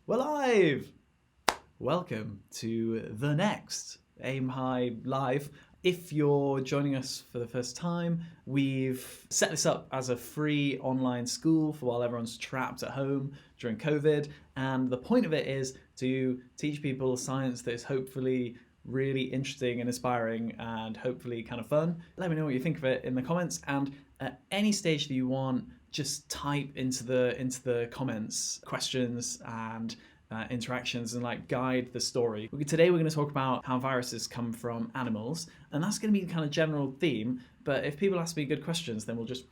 We're live! Welcome to the next Aim High Live. If you're joining us for the first time, we've set this up as a free online school for while everyone's trapped at home during COVID. And the point of it is to teach people science that is hopefully really interesting and inspiring and hopefully kind of fun. Let me know what you think of it in the comments. And at any stage that you want, just type into the comments questions and interactions and guide the story. Today we're going to talk about how viruses come from animals, and that's going to be the kind of general theme. But if people ask me good questions, then we'll just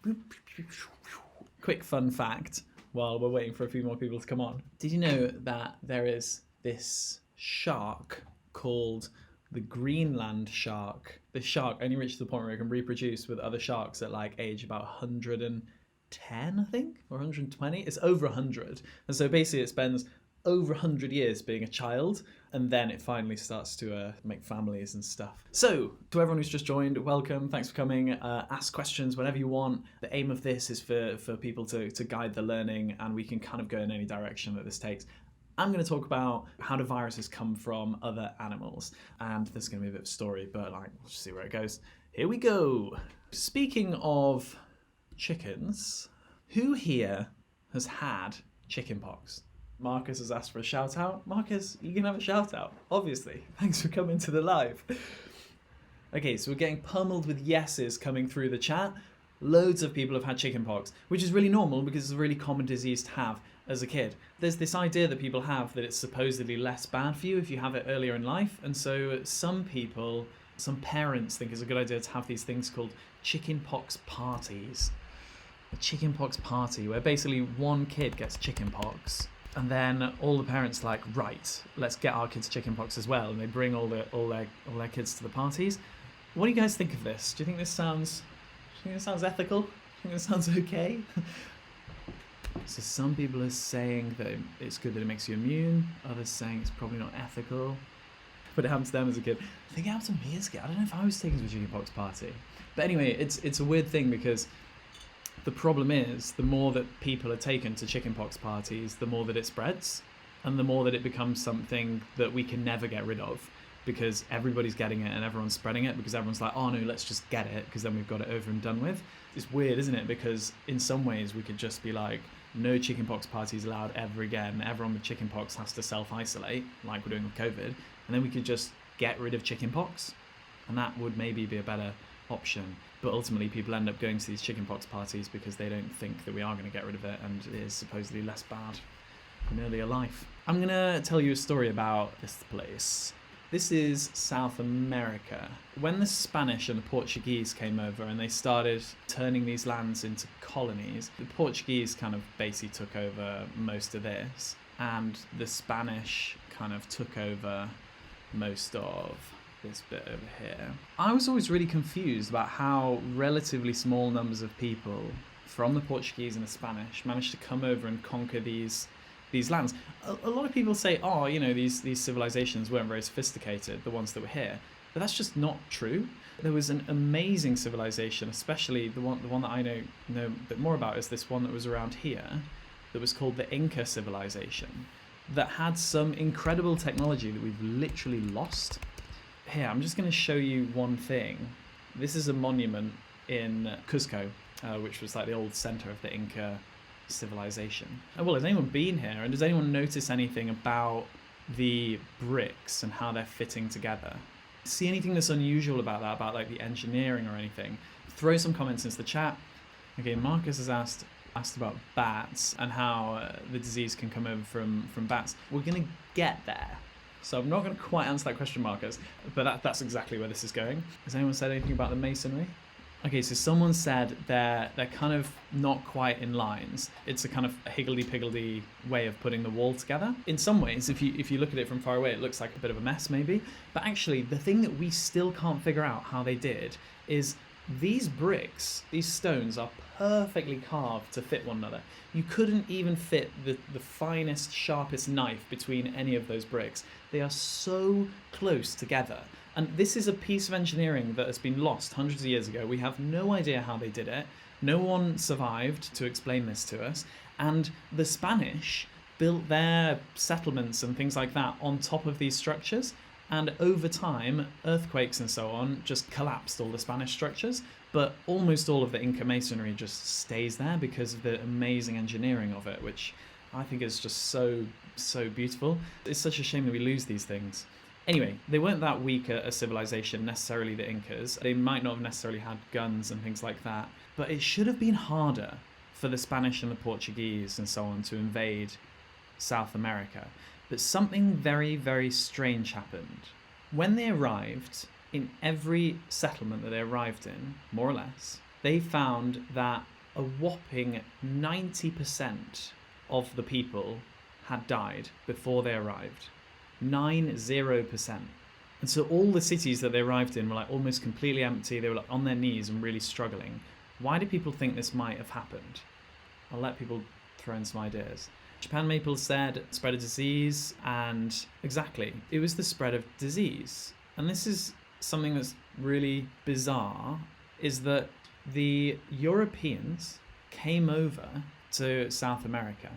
quick fun fact while we're waiting for a few more people to come on. Did you know that there is this shark called the Greenland shark? This shark only reaches the point where it can reproduce with other sharks at age about 110, I think, or 120. It's over 100, and so basically it spends over 100 years being a child, and then it finally starts to make families and stuff. So, to everyone who's just joined, welcome, thanks for coming. Ask questions whenever you want. The aim of this is for people to guide the learning, and we can kind of go in any direction that this takes. I'm going to talk about how do viruses come from other animals, and there's going to be a bit of a story, but we'll just see where it goes. Here we go. Speaking of chickens, who here has had chickenpox? Marcus has asked for a shout out. Marcus, you can have a shout out, obviously. Thanks for coming to the live. Okay, so we're getting pummeled with yeses coming through the chat. Loads of people have had chickenpox, which is really normal because it's a really common disease to have as a kid. There's this idea that people have that it's supposedly less bad for you if you have it earlier in life, and so some parents think it's a good idea to have these things called chickenpox parties. A chickenpox party where basically one kid gets chickenpox, and then all the parents are like, right, let's get our kids chickenpox as well, and they bring all their kids to the parties. What do you guys think of this? Do you think this sounds ethical? Do you think this sounds okay? So some people are saying that it's good that it makes you immune. Others saying it's probably not ethical. But it happened to them as a kid. I think it happened to me as a kid. I don't know if I was taken to a chickenpox party. But anyway, it's a weird thing because the problem is, the more that people are taken to chickenpox parties, the more that it spreads, and the more that it becomes something that we can never get rid of, because everybody's getting it and everyone's spreading it, because everyone's like, oh no, let's just get it, because then we've got it over and done with. It's weird, isn't it? Because in some ways we could just be like, no chickenpox parties allowed ever again. Everyone with chickenpox has to self-isolate, like we're doing with COVID, and then we could just get rid of chickenpox, and that would maybe be a better option. But ultimately people end up going to these chickenpox parties because they don't think that we are going to get rid of it, and it is supposedly less bad in earlier life. I'm going to tell you a story about this place. This is South America. When the Spanish and the Portuguese came over and they started turning these lands into colonies, the Portuguese kind of basically took over most of this, and the Spanish kind of took over most of this bit over here. I was always really confused about how relatively small numbers of people from the Portuguese and the Spanish managed to come over and conquer these lands. A lot of people say, oh, these civilizations weren't very sophisticated, the ones that were here. But that's just not true. There was an amazing civilization, especially the one that I know a bit more about is this one that was around here, that was called the Inca civilization, that had some incredible technology that we've literally lost. Here, I'm just going to show you one thing. This is a monument in Cusco, which was the old center of the Inca civilization. Well, has anyone been here, and does anyone notice anything about the bricks and how they're fitting together? See anything that's unusual about that, about the engineering or anything? Throw some comments into the chat. Okay, Marcus has asked about bats and how the disease can come over from bats. We're going to get there. So I'm not going to quite answer that question, Marcus, but that's exactly where this is going. Has anyone said anything about the masonry? Okay, so someone said they're kind of not quite in lines. It's a kind of higgledy-piggledy way of putting the wall together. In some ways, if you look at it from far away, it looks like a bit of a mess maybe. But actually, the thing that we still can't figure out how they did is these bricks, these stones are perfectly carved to fit one another. You couldn't even fit the finest, sharpest knife between any of those bricks. They are so close together. And this is a piece of engineering that has been lost hundreds of years ago. We have no idea how they did it. No one survived to explain this to us. And the Spanish built their settlements and things like that on top of these structures. And over time, earthquakes and so on just collapsed all the Spanish structures. But almost all of the Inca masonry just stays there because of the amazing engineering of it, which I think is just so beautiful. It's such a shame that we lose these things. Anyway, they weren't that weak a civilization, necessarily the Incas. They might not have necessarily had guns and things like that. But it should have been harder for the Spanish and the Portuguese and so on to invade South America. But something very, very strange happened. When they arrived, in every settlement that they arrived in, more or less, they found that a whopping 90% of the people had died before they arrived. 90%. And so all the cities that they arrived in were like almost completely empty. They were like on their knees and really struggling. Why do people think this might have happened? I'll let people throw in some ideas. Japan Maple said spread of disease, and exactly, it was the spread of disease. And this is something that's really bizarre, is that the Europeans came over to South America,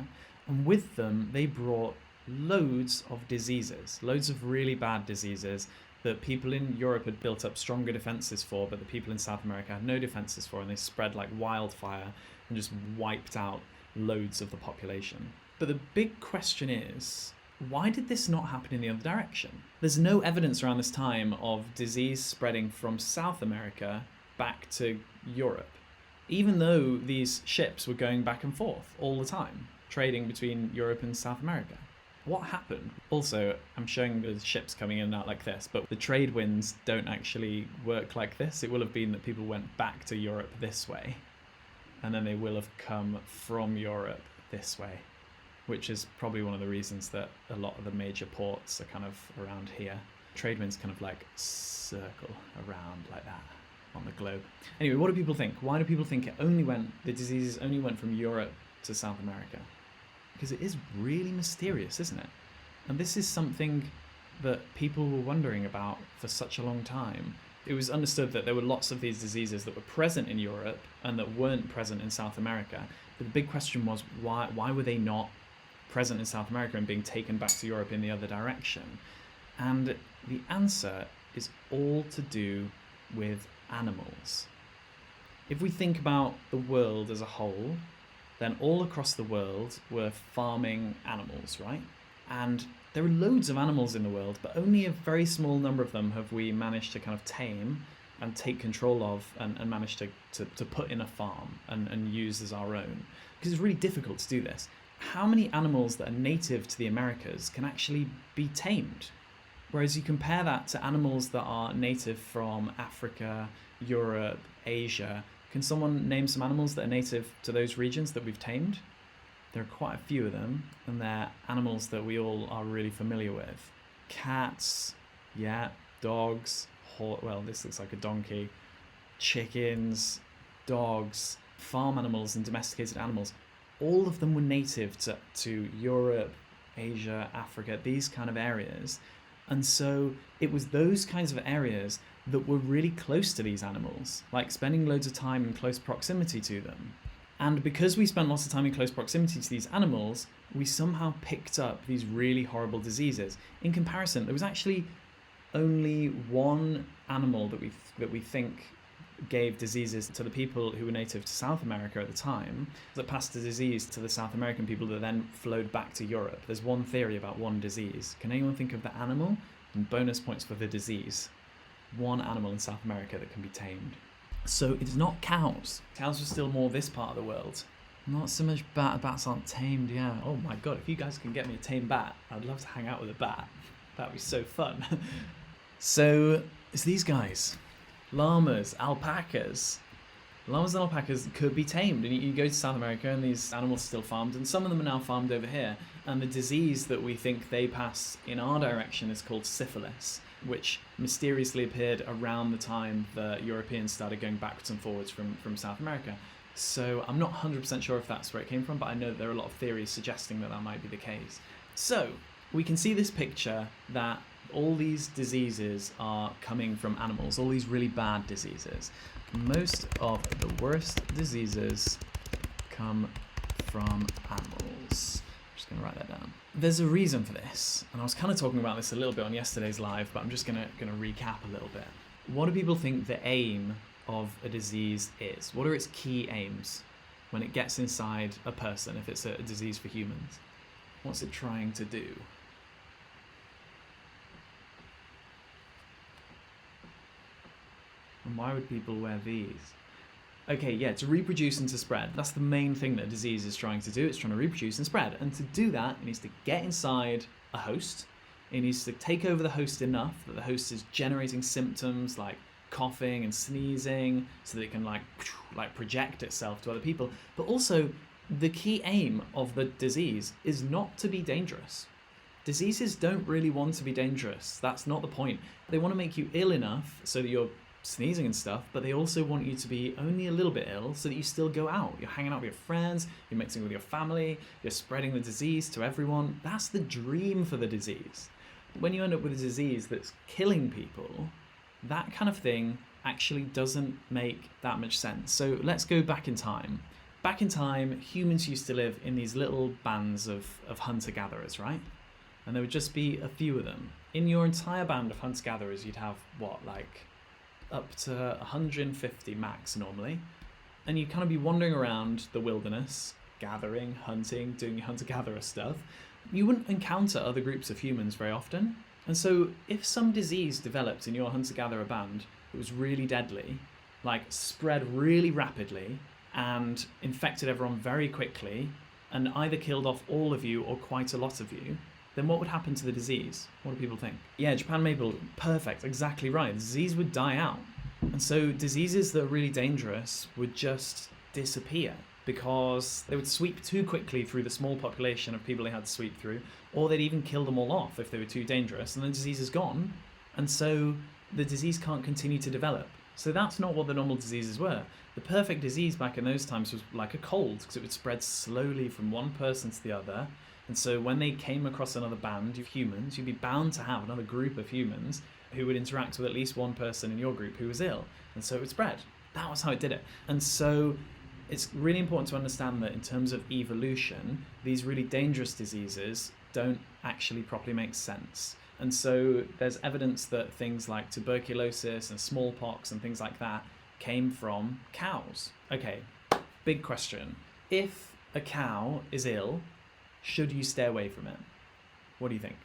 and with them they brought loads of diseases, loads of really bad diseases that people in Europe had built up stronger defenses for, but the people in South America had no defenses for, and they spread like wildfire and just wiped out loads of the population. But the big question is, why did this not happen in the other direction? There's no evidence around this time of disease spreading from South America back to Europe, even though these ships were going back and forth all the time, trading between Europe and South America. What happened? Also, I'm showing the ships coming in and out like this, but the trade winds don't actually work like this. It will have been that people went back to Europe this way, and then they will have come from Europe this way, which is probably one of the reasons that a lot of the major ports are kind of around here. Trade winds kind of like circle around like that on the globe. Anyway, what do people think? Why do people think the diseases only went from Europe to South America? Because it is really mysterious, isn't it? And this is something that people were wondering about for such a long time. It was understood that there were lots of these diseases that were present in Europe and that weren't present in South America. But the big question was, why were they not present in South America and being taken back to Europe in the other direction? And the answer is all to do with animals. If we think about the world as a whole, then all across the world were farming animals, right? And there are loads of animals in the world, but only a very small number of them have we managed to kind of tame and take control of and manage to put in a farm and use as our own. Because it's really difficult to do this. How many animals that are native to the Americas can actually be tamed? Whereas you compare that to animals that are native from Africa, Europe, Asia. Can someone name some animals that are native to those regions that we've tamed? There are quite a few of them, and they're animals that we all are really familiar with. Cats, yeah, dogs, well, this looks like a donkey, chickens, dogs, farm animals and domesticated animals. All of them were native to Europe, Asia, Africa, these kind of areas. And so it was those kinds of areas that were really close to these animals, like spending loads of time in close proximity to them. And because we spent lots of time in close proximity to these animals, we somehow picked up these really horrible diseases. In comparison, there was actually only one animal that we think gave diseases to the people who were native to South America at the time, that passed the disease to the South American people that then flowed back to Europe. There's one theory about one disease. Can anyone think of the animal? And bonus points for the disease. One animal in South America that can be tamed. So it's not cows. Cows are still more this part of the world. Not so much bat. Bats aren't tamed, yeah. Oh my god, if you guys can get me a tame bat, I'd love to hang out with a bat. That'd be so fun. So it's these guys. Llamas, alpacas. Llamas and alpacas could be tamed, and you go to South America and these animals are still farmed, and some of them are now farmed over here. And the disease that we think they pass in our direction is called syphilis, which mysteriously appeared around the time the Europeans started going backwards and forwards from South America. So I'm not 100% sure if that's where it came from, but I know that there are a lot of theories suggesting that might be the case. So we can see this picture that all these diseases are coming from animals, all these really bad diseases. Most of the worst diseases come from animals. I'm just going to write that down. There's a reason for this, and I was kind of talking about this a little bit on yesterday's live, but I'm just going to recap a little bit. What do people think the aim of a disease is? What are its key aims when it gets inside a person, if it's a disease for humans? What's it trying to do? And why would people wear these? Okay, yeah, to reproduce and to spread. That's the main thing that a disease is trying to do. It's trying to reproduce and spread. And to do that, it needs to get inside a host. It needs to take over the host enough that the host is generating symptoms like coughing and sneezing so that it can like project itself to other people. But also, the key aim of the disease is not to be dangerous. Diseases don't really want to be dangerous. That's not the point. They want to make you ill enough so that you're sneezing and stuff, but they also want you to be only a little bit ill so that you still go out. You're hanging out with your friends, you're mixing with your family, you're spreading the disease to everyone. That's the dream for the disease. When you end up with a disease that's killing people, that kind of thing actually doesn't make that much sense. So let's go back in time. Back in time, humans used to live in these little bands of hunter-gatherers, right? And there would just be a few of them. In your entire band of hunter-gatherers, you'd have, up to 150 max normally. And you'd kind of be wandering around the wilderness, gathering, hunting, doing your hunter-gatherer stuff. You wouldn't encounter other groups of humans very often. And so if some disease developed in your hunter-gatherer band that was really deadly, spread really rapidly and infected everyone very quickly and either killed off all of you or quite a lot of you, then what would happen to the disease? What do people think? Yeah, Japan Maple, perfect, exactly right. The disease would die out. And so diseases that are really dangerous would just disappear because they would sweep too quickly through the small population of people they had to sweep through, or they'd even kill them all off if they were too dangerous, and the disease is gone. And so the disease can't continue to develop. So that's not what the normal diseases were. The perfect disease back in those times was like a cold, because it would spread slowly from one person to the other. And so when they came across another band of humans, you'd be bound to have another group of humans who would interact with at least one person in your group who was ill. And so it would spread. That was how it did it. And so it's really important to understand that in terms of evolution, these really dangerous diseases don't actually properly make sense. And so there's evidence that things like tuberculosis and smallpox and things like that came from cows. Okay, big question. If a cow is ill, should you stay away from it? What do you think?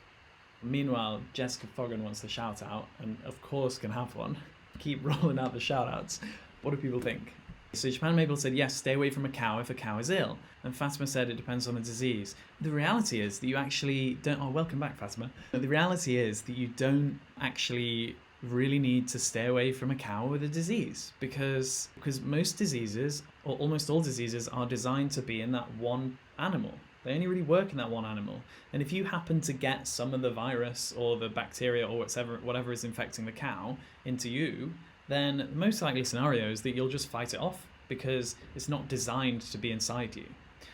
Meanwhile, Jessica Foggan wants the shout out, and of course can have one. Keep rolling out the shout outs. What do people think? So Japan Maple said, yes, stay away from a cow if a cow is ill. And Fatima said it depends on the disease. The reality is that you actually don't... Oh, welcome back, Fatima. The reality is that you don't actually really need to stay away from a cow with a disease because most diseases, or almost all diseases, are designed to be in that one animal. They only really work in that one animal. And if you happen to get some of the virus or the bacteria or whatever is infecting the cow into you, then the most likely scenario is that you'll just fight it off because it's not designed to be inside you.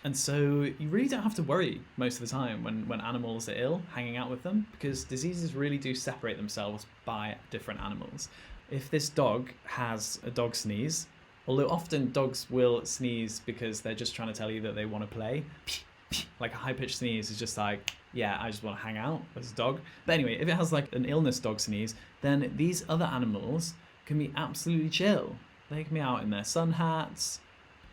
And so you really don't have to worry most of the time when animals are ill, hanging out with them, because diseases really do separate themselves by different animals. If this dog has a dog sneeze, although often dogs will sneeze because they're just trying to tell you that they want to play, like a high-pitched sneeze is just like, yeah, I just want to hang out as a dog. But anyway, if it has like an illness dog sneeze, then these other animals can be absolutely chill. They can be out in their sun hats,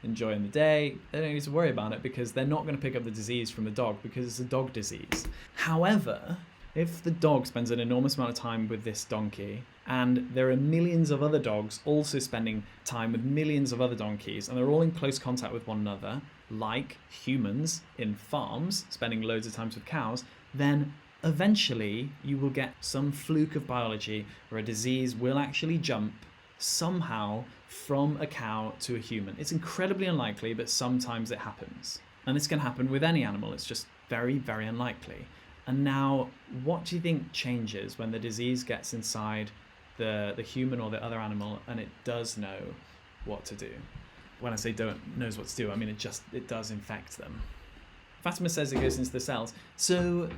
enjoying the day. They don't need to worry about it because they're not going to pick up the disease from the dog because it's a dog disease. However, if the dog spends an enormous amount of time with this donkey and there are millions of other dogs also spending time with millions of other donkeys and they're all in close contact with one another, like humans in farms spending loads of time with cows, then eventually you will get some fluke of biology where a disease will actually jump somehow from a cow to a human. It's incredibly unlikely, but sometimes it happens. And this can happen with any animal. It's just very, very unlikely. And now, what do you think changes when the disease gets inside the human or the other animal and it does know what to do? When I say knows what to do, I mean it does infect them. Fatima says it goes into the cells. So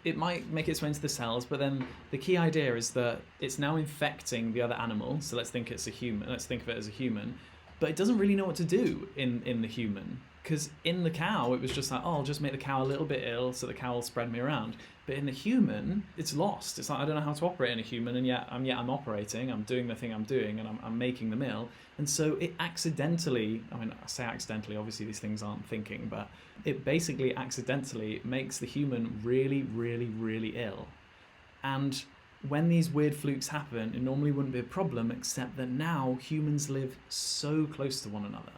it might make its way into the cells, but then the key idea is that it's now infecting the other animal. So let's think it's a human. Let's think of it as a human. But it doesn't really know what to do in the human. Because in the cow, it was just like, oh, I'll just make the cow a little bit ill so the cow will spread me around. But in the human, it's lost. It's like, I don't know how to operate in a human, and yet I'm operating, I'm doing the thing I'm doing, and I'm making the meal. And so it accidentally, I say accidentally, obviously these things aren't thinking, but it basically accidentally makes the human really, really, really ill. And when these weird flukes happen, it normally wouldn't be a problem, except that now humans live so close to one another.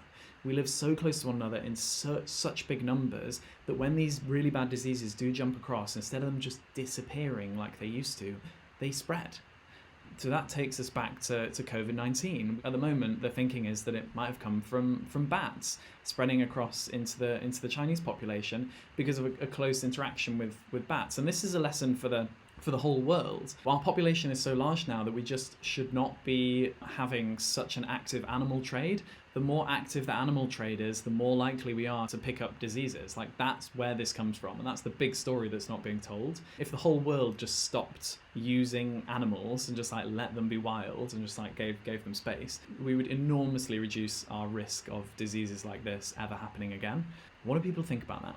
We live so close to one another in such big numbers that when these really bad diseases do jump across, instead of them just disappearing like they used to, they spread. So that takes us back to COVID-19. At the moment, the thinking is that it might have come from bats spreading across into the Chinese population because of a close interaction with bats. And this is a lesson for the whole world. Our population is so large now that we just should not be having such an active animal trade. The more active the animal trade is, the more likely we are to pick up diseases. Like, that's where this comes from, and that's the big story that's not being told. If the whole world just stopped using animals and just like let them be wild and just like gave them space, we would enormously reduce our risk of diseases like this ever happening again. What do people think about that?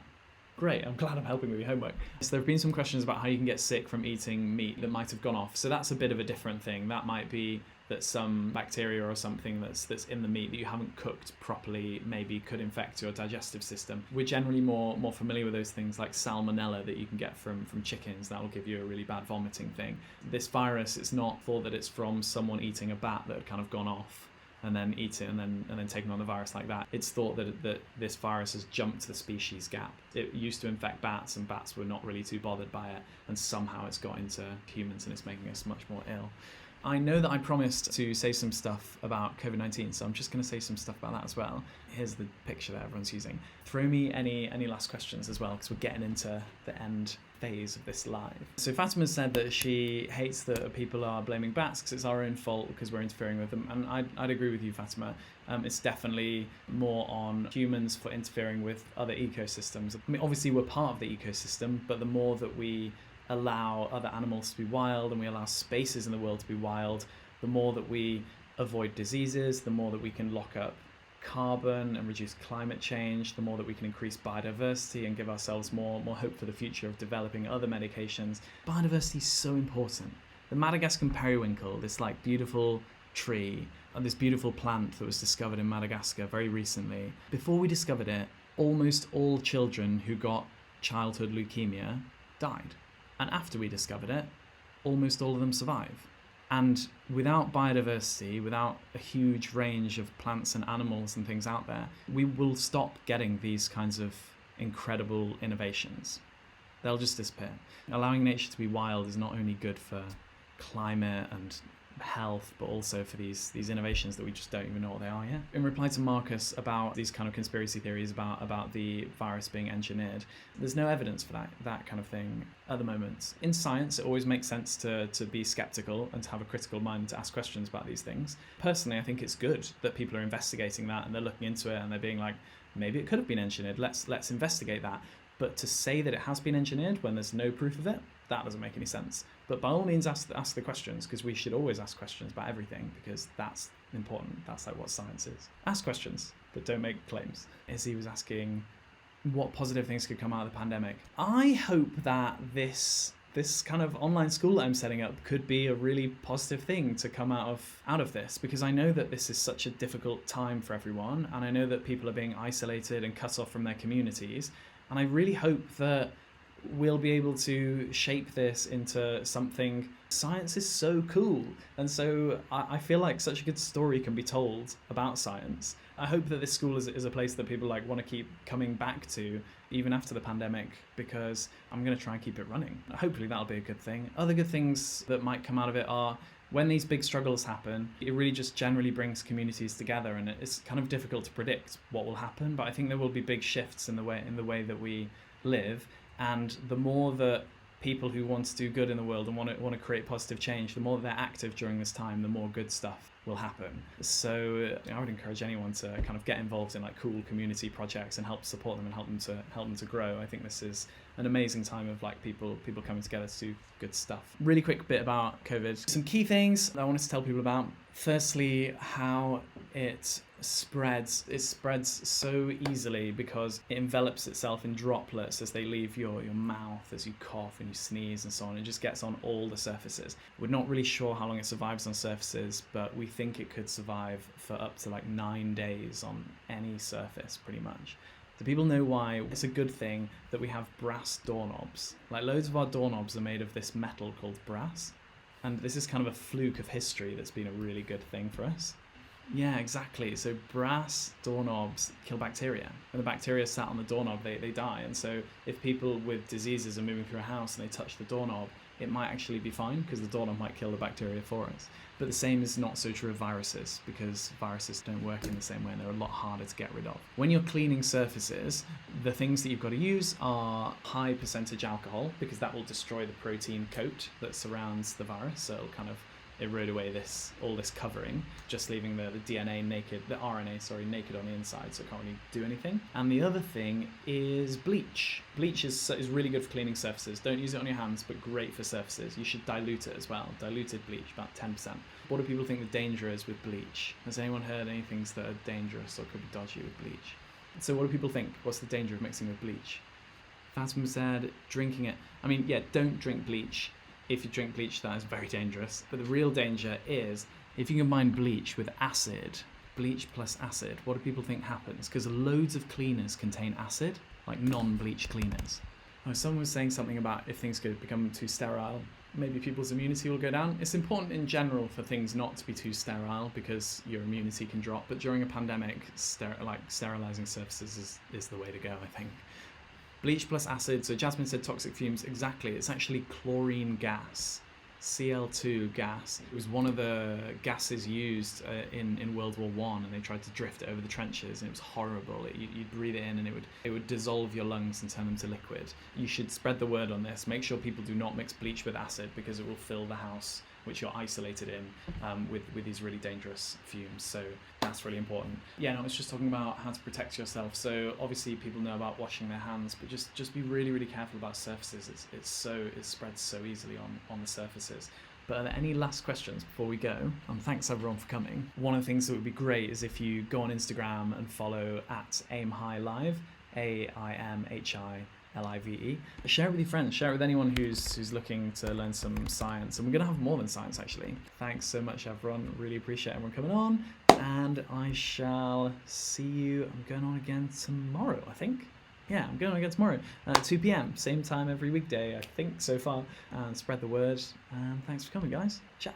Great, I'm glad I'm helping with your homework. So there have been some questions about how you can get sick from eating meat that might have gone off. So that's a bit of a different thing. That might be that some bacteria or something that's in the meat that you haven't cooked properly maybe could infect your digestive system. We're generally more familiar with those things like salmonella that you can get from chickens. That will give you a really bad vomiting thing. This virus, it's not thought that it's from someone eating a bat that had kind of gone off and then eat it and then taken on the virus like that. It's thought that this virus has jumped the species gap. It used to infect bats, and bats were not really too bothered by it, and somehow it's got into humans and it's making us much more ill. I know that I promised to say some stuff about COVID-19, so I'm just going to say some stuff about that as well. Here's the picture that everyone's using. Throw me any last questions as well, because we're getting into the end phase of this live. So Fatima said that she hates that people are blaming bats because it's our own fault because we're interfering with them, and I'd agree with you, Fatima. It's definitely more on humans for interfering with other ecosystems. I mean, obviously we're part of the ecosystem, but the more that we allow other animals to be wild and we allow spaces in the world to be wild, the more that we avoid diseases, the more that we can lock up carbon and reduce climate change, the more that we can increase biodiversity and give ourselves more hope for the future of developing other medications. Biodiversity is so important. The Madagascan periwinkle, this like beautiful tree and this beautiful plant that was discovered in Madagascar very recently, before we discovered it, almost all children who got childhood leukemia died. And after we discovered it, almost all of them survive. And without biodiversity, without a huge range of plants and animals and things out there, we will stop getting these kinds of incredible innovations. They'll just disappear. Allowing nature to be wild is not only good for climate and health, but also for these innovations that we just don't even know what they are yet. In reply to Marcus about these kind of conspiracy theories about the virus being engineered, there's no evidence for that kind of thing at the moment. In science, it always makes sense to be skeptical and to have a critical mind to ask questions about these things. Personally, I think it's good that people are investigating that and they're looking into it and they're being like, maybe it could have been engineered, let's investigate that. But to say that it has been engineered when there's no proof of it, that doesn't make any sense. But by all means, ask the questions, because we should always ask questions about everything, because that's important. That's like what science is. Ask questions, but don't make claims. Izzy was asking what positive things could come out of the pandemic. I hope that this kind of online school that I'm setting up could be a really positive thing to come out of this, because I know that this is such a difficult time for everyone, and I know that people are being isolated and cut off from their communities, and I really hope that we'll be able to shape this into something. Science is so cool, and so I feel like such a good story can be told about science. I hope that this school is a place that people like want to keep coming back to even after the pandemic, because I'm going to try and keep it running. Hopefully that'll be a good thing. Other good things that might come out of it are when these big struggles happen, it really just generally brings communities together, and it's kind of difficult to predict what will happen, but I think there will be big shifts in the way that we live. And the more that people who want to do good in the world and want to create positive change, the more that they're active during this time, the more good stuff will happen. So I would encourage anyone to kind of get involved in like cool community projects and help support them and help them to grow. I think this is an amazing time of like people coming together to do good stuff. Really quick bit about COVID. Some key things I wanted to tell people about. Firstly, how it spreads. It spreads so easily because it envelops itself in droplets as they leave your mouth, as you cough and you sneeze and so on. It just gets on all the surfaces. We're not really sure how long it survives on surfaces, but we think it could survive for up to like 9 days on any surface pretty much. Do people know why it's a good thing that we have brass doorknobs? Like loads of our doorknobs are made of this metal called brass. And this is kind of a fluke of history that's been a really good thing for us. Yeah, exactly. So brass doorknobs kill bacteria. When the bacteria sat on the doorknob, they die. And so if people with diseases are moving through a house and they touch the doorknob, it might actually be fine because the doorknob might kill the bacteria for us. But the same is not so true of viruses because viruses don't work in the same way and they're a lot harder to get rid of. When you're cleaning surfaces, the things that you've got to use are high percentage alcohol because that will destroy the protein coat that surrounds the virus. So it'll kind of erode away all this covering, just leaving the DNA naked, the RNA, sorry, naked on the inside, so it can't really do anything. And the other thing is bleach. Bleach is really good for cleaning surfaces. Don't use it on your hands, but great for surfaces. You should dilute it as well. Diluted bleach, about 10%. What do people think the danger is with bleach? Has anyone heard any things that are dangerous or could be dodgy with bleach? So what do people think? What's the danger of mixing with bleach? Fatima said drinking it. I mean, yeah, don't drink bleach. If you drink bleach, that is very dangerous. But the real danger is if you combine bleach with acid, bleach plus acid, what do people think happens? Because loads of cleaners contain acid, like non-bleach cleaners. Oh, someone was saying something about if things could become too sterile, maybe people's immunity will go down. It's important in general for things not to be too sterile because your immunity can drop. But during a pandemic, sterilizing surfaces is the way to go, I think. Bleach plus acid, so Jasmine said toxic fumes, exactly, it's actually chlorine gas, Cl2 gas. It was one of the gases used in World War I, and they tried to drift it over the trenches, and it was horrible. You'd breathe it in and it would dissolve your lungs and turn them to liquid. You should spread the word on this. Make sure people do not mix bleach with acid because it will fill the house which you're isolated in with these really dangerous fumes. So that's really important. Yeah, no, I was just talking about how to protect yourself. So obviously people know about washing their hands, but just be really, really careful about surfaces. It spreads so easily on the surfaces. But are there any last questions before we go? And thanks everyone for coming. One of the things that would be great is if you go on Instagram and follow at AimHighLive, AIMHILIVE. Share it with your friends, share it with anyone who's looking to learn some science. And we're going to have more than science, actually. Thanks so much, everyone. Really appreciate everyone coming on. And I shall see you. I'm going on again tomorrow, I think. Yeah, I'm going on again tomorrow. 2 p.m, same time every weekday, I think, so far. And spread the word. And thanks for coming, guys. Ciao.